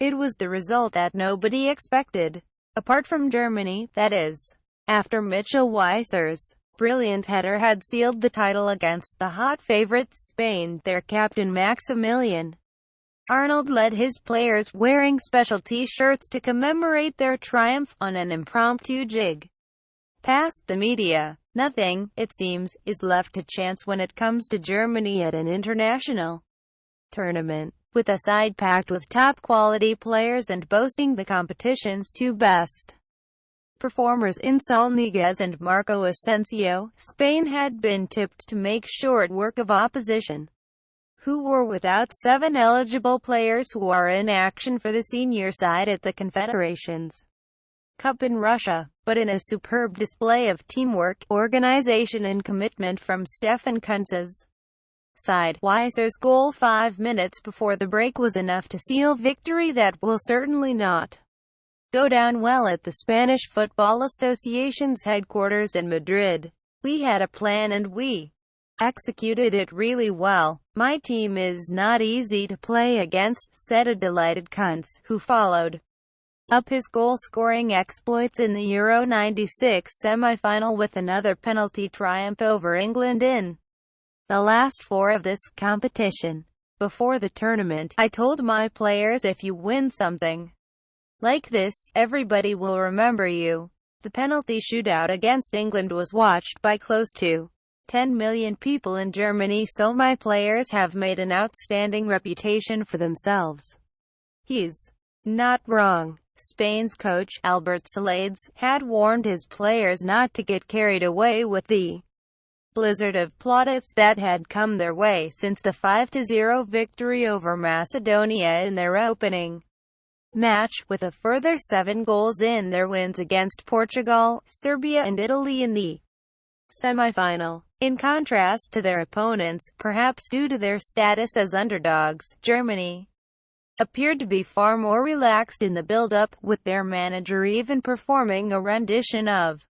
It was the result that nobody expected. Apart from Germany, that is. After Mitchell Weiser's brilliant header had sealed the title against the hot favourites Spain, their captain Maximilian Arnold led his players, wearing special T-shirts to commemorate their triumph, on an impromptu jig. Past the media, nothing, it seems, is left to chance when it comes to Germany at an international tournament, with a side packed with top-quality players and boasting the competition's two best performers in Saul Niguez and Marco Asensio. Spain had been tipped to make short work of opposition, who were without 7 eligible players who are in action for the senior side at the Confederations Cup in Russia. But in a superb display of teamwork, organization and commitment from Stefan Kuntz's side, Weiser's goal 5 minutes before the break was enough to seal victory that will certainly not go down well at the Spanish Football Association's headquarters in Madrid. "We had a plan and we executed it really well. My team is not easy to play against," said a delighted Kuntz, who followed up his goal-scoring exploits in the Euro '96 semi-final with another penalty triumph over England in the last 4 of this competition. "Before the tournament, I told my players, if you win something like this, everybody will remember you." The penalty shootout against England was watched by close to 10 million people in Germany, so my players have made an outstanding reputation for themselves. He's not wrong. Spain's coach, Albert Salades, had warned his players not to get carried away with the blizzard of plaudits that had come their way since the 5-0 victory over Macedonia in their opening match, with a further 7 goals in their wins against Portugal, Serbia and Italy in the semi-final. In contrast to their opponents, perhaps due to their status as underdogs, Germany appeared to be far more relaxed in the build-up, with their manager even performing a rendition of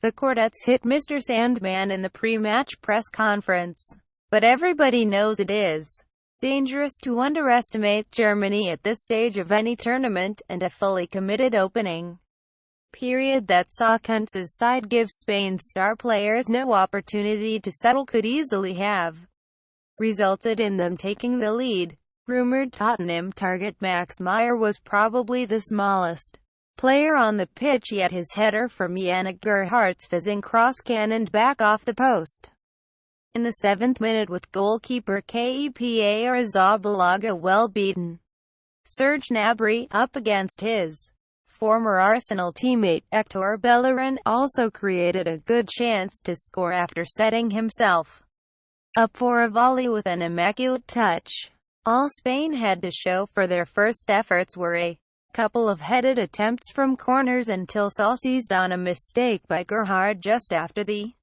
the Quartet's hit Mr. Sandman in the pre-match press conference. But everybody knows it is dangerous to underestimate Germany at this stage of any tournament, and a fully committed opening period that saw Kuntz's side give Spain's star players no opportunity to settle could easily have resulted in them taking the lead. Rumored Tottenham target Max Meyer was probably the smallest player on the pitch, yet his header from Yannick Gerhardt's fizzing cross-cannoned back off the post in the 7th minute, with goalkeeper Kepa Arrizabalaga well beaten. Serge Gnabry, up against his former Arsenal teammate Hector Bellerin, also created a good chance to score after setting himself up for a volley with an immaculate touch. All Spain had to show for their first efforts were a couple of headed attempts from corners until Saul seized on a mistake by Gerhard just after the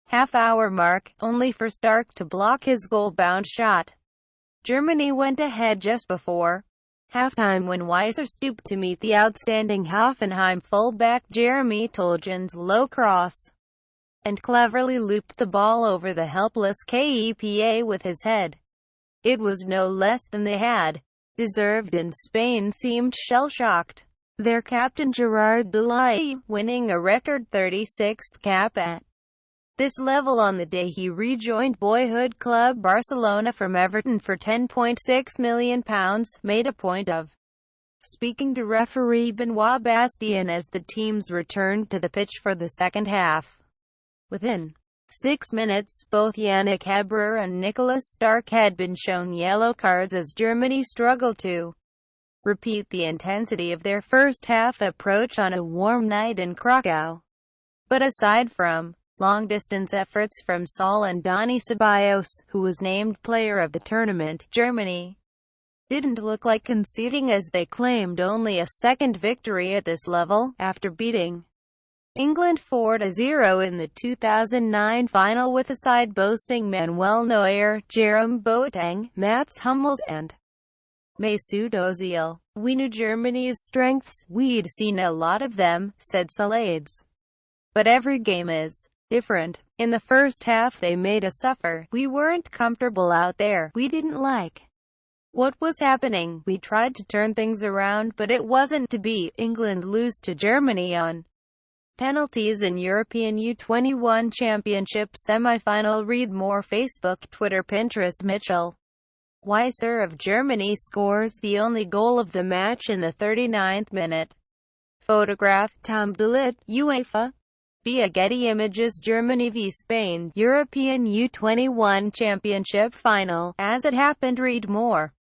half-hour mark, only for Stark to block his goal-bound shot. Germany went ahead just before halftime when Weiser stooped to meet the outstanding Hoffenheim fullback Jeremy Toljan's low cross, and cleverly looped the ball over the helpless Kepa with his head. It was no less than they had deserved, and Spain seemed shell-shocked. Their captain Gerard Deulay, winning a record 36th cap at this level on the day he rejoined boyhood club Barcelona from Everton for £10.6 million, made a point of speaking to referee Benoit Bastien as the teams returned to the pitch for the second half. Within 6 minutes, both Yannick Hebrer and Nicholas Stark had been shown yellow cards as Germany struggled to repeat the intensity of their first-half approach on a warm night in Krakow. But aside from long-distance efforts from Saul and Dani Ceballos, who was named player of the tournament, Germany didn't look like conceding, as they claimed only a second victory at this level, after beating England 4-0 in the 2009 final, with a side boasting Manuel Neuer, Jerome Boateng, Mats Hummels and Mesut Ozil. "We knew Germany's strengths, we'd seen a lot of them," said Salades. "But every game is different. In the first half they made us suffer. We weren't comfortable out there. We didn't like What was happening? We tried to turn things around, but it wasn't to be. England lose to Germany on penalties in European U21 Championship semi-final. Read more. Facebook, Twitter, Pinterest. Mitchell Weiser of Germany scores the only goal of the match in the 39th minute. Photograph, Tom DeLitt, UEFA. Via Getty Images. Germany v Spain, European U21 Championship final. As it happened. Read more.